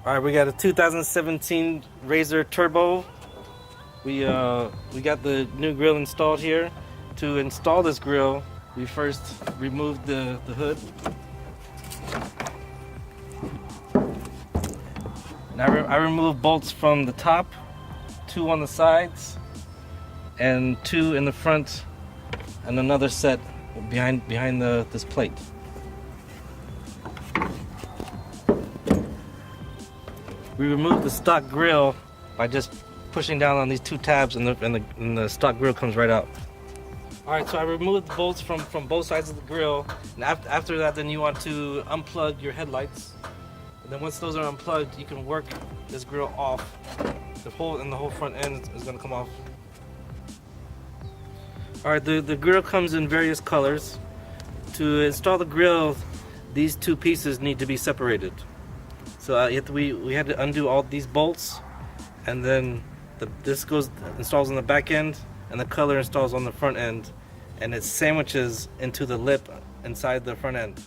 All right, we got a 2017 RZR Turbo. We got the new grill installed here. To install this grill, we first removed the hood. And I removed bolts from the top, 2 on the sides, and 2 in the front, and another set behind this plate. We removed the stock grill by just pushing down on these 2 tabs, and the stock grill comes right out. All right, so I removed the bolts from both sides of the grill, and after that, then you want to unplug your headlights. And then once those are unplugged, you can work this grill off. The whole front end is going to come off. All right, the grill comes in various colors. To install the grill, these 2 pieces need to be separated. So we had to undo all these bolts, and then this installs on the back end, and the color installs on the front end, and it sandwiches into the lip inside the front end.